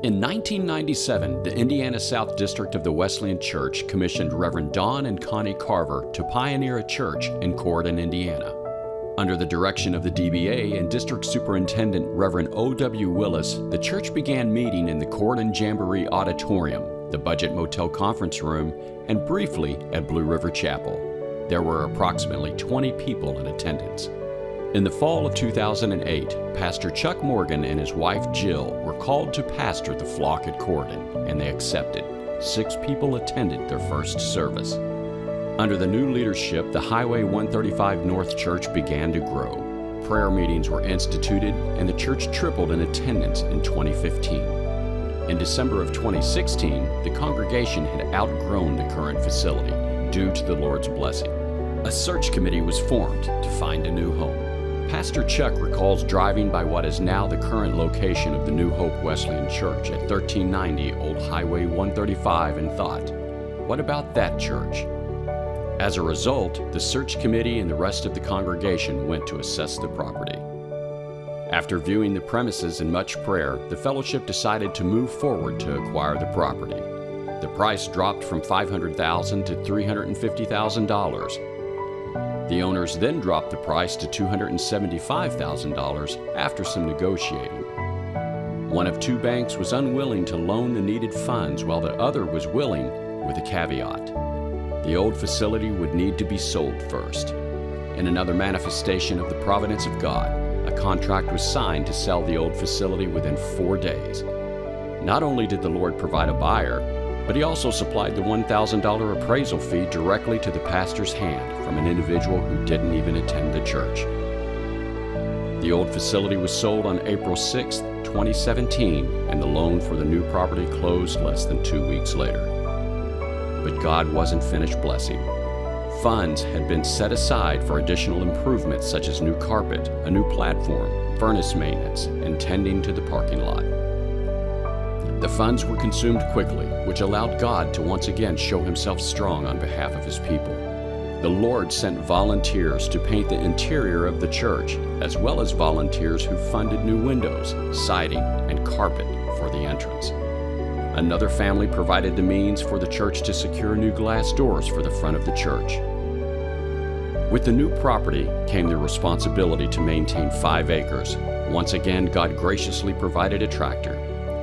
In 1997, the Indiana South District of the Wesleyan Church commissioned Reverend Don and Connie Carver to pioneer a church in Corydon, Indiana. Under the direction of the DBA and District Superintendent Reverend O.W. Willis, the church began meeting in the Corydon Jamboree Auditorium, the Budget Motel Conference Room, and briefly at Blue River Chapel. There were approximately 20 people in attendance. In the fall of 2008, Pastor Chuck Morgan and his wife Jill were called to pastor the flock at Corydon, and they accepted. 6 people attended their first service. Under the new leadership, the Highway 135 North Church began to grow. Prayer meetings were instituted, and the church tripled in attendance in 2015. In December of 2016, the congregation had outgrown the current facility due to the Lord's blessing. A search committee was formed to find a new home. Pastor Chuck recalls driving by what is now the current location of the New Hope Wesleyan Church at 1390 Old Highway 135 and thought, "What about that church?" As a result, the search committee and the rest of the congregation went to assess the property. After viewing the premises and much prayer, the fellowship decided to move forward to acquire the property. The price dropped from $500,000 to $350,000. The owners then dropped the price to $275,000 after some negotiating. One of 2 banks was unwilling to loan the needed funds, while the other was willing, with a caveat. The old facility would need to be sold first. In another manifestation of the providence of God, a contract was signed to sell the old facility within 4 days. Not only did the Lord provide a buyer, but He also supplied the $1,000 appraisal fee directly to the pastor's hand from an individual who didn't even attend the church. The old facility was sold on April 6, 2017, and the loan for the new property closed less than 2 weeks later. But God wasn't finished blessing. Funds had been set aside for additional improvements such as new carpet, a new platform, furnace maintenance, and tending to the parking lot. The funds were consumed quickly, which allowed God to once again show Himself strong on behalf of His people. The Lord sent volunteers to paint the interior of the church, as well as volunteers who funded new windows, siding, and carpet for the entrance. Another family provided the means for the church to secure new glass doors for the front of the church. With the new property came the responsibility to maintain 5 acres. Once again, God graciously provided a tractor.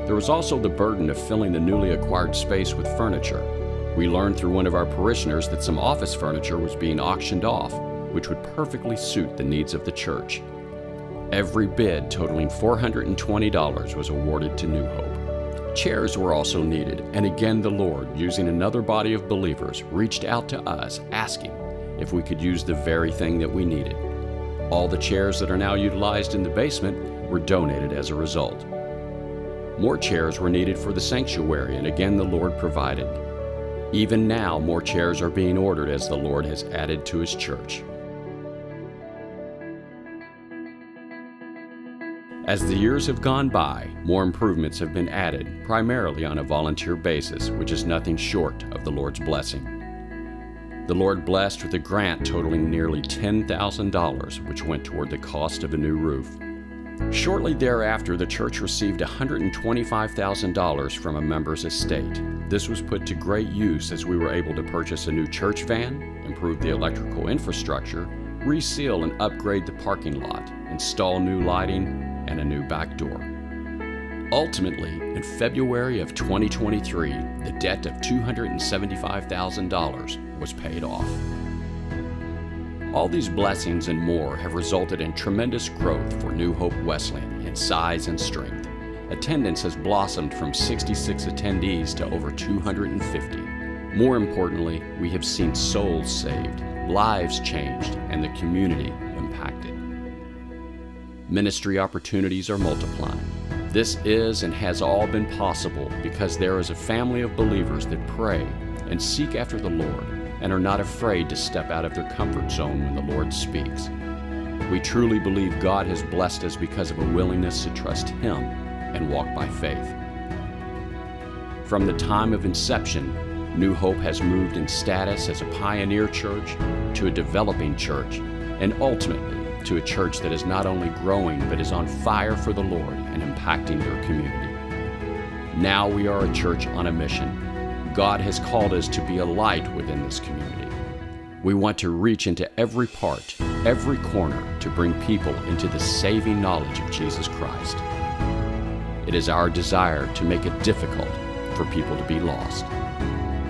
There was also the burden of filling the newly acquired space with furniture. We learned through one of our parishioners that some office furniture was being auctioned off, which would perfectly suit the needs of the church. Every bid totaling $420 was awarded to New Hope. Chairs were also needed, and again the Lord, using another body of believers, reached out to us asking if we could use the very thing that we needed. All the chairs that are now utilized in the basement were donated as a result. More chairs were needed for the sanctuary, and again the Lord provided. Even now, more chairs are being ordered as the Lord has added to His church. As the years have gone by, more improvements have been added, primarily on a volunteer basis, which is nothing short of the Lord's blessing. The Lord blessed with a grant totaling nearly $10,000, which went toward the cost of a new roof. Shortly thereafter, the church received $125,000 from a member's estate. This was put to great use as we were able to purchase a new church van, improve the electrical infrastructure, reseal and upgrade the parking lot, install new lighting, and a new back door. Ultimately, in February of 2023, the debt of $275,000 was paid off. All these blessings and more have resulted in tremendous growth for New Hope Wesleyan in size and strength. Attendance has blossomed from 66 attendees to over 250. More importantly, we have seen souls saved, lives changed, and the community impacted. Ministry opportunities are multiplying. This is and has all been possible because there is a family of believers that pray and seek after the Lord and are not afraid to step out of their comfort zone when the Lord speaks. We truly believe God has blessed us because of a willingness to trust Him and walk by faith. From the time of inception, New Hope has moved in status as a pioneer church to a developing church, and ultimately to a church that is not only growing but is on fire for the Lord and impacting their community. Now we are a church on a mission. God has called us to be a light within this community. We want to reach into every part, every corner to bring people into the saving knowledge of Jesus Christ. It is our desire to make it difficult for people to be lost.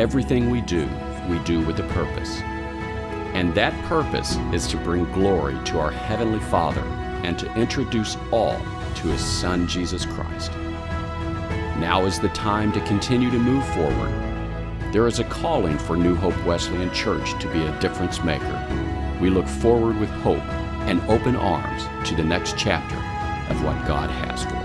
Everything we do with a purpose. And that purpose is to bring glory to our Heavenly Father and to introduce all to His Son, Jesus Christ. Now is the time to continue to move forward. There is a calling for New Hope Wesleyan Church to be a difference maker. We look forward with hope and open arms to the next chapter of what God has for us.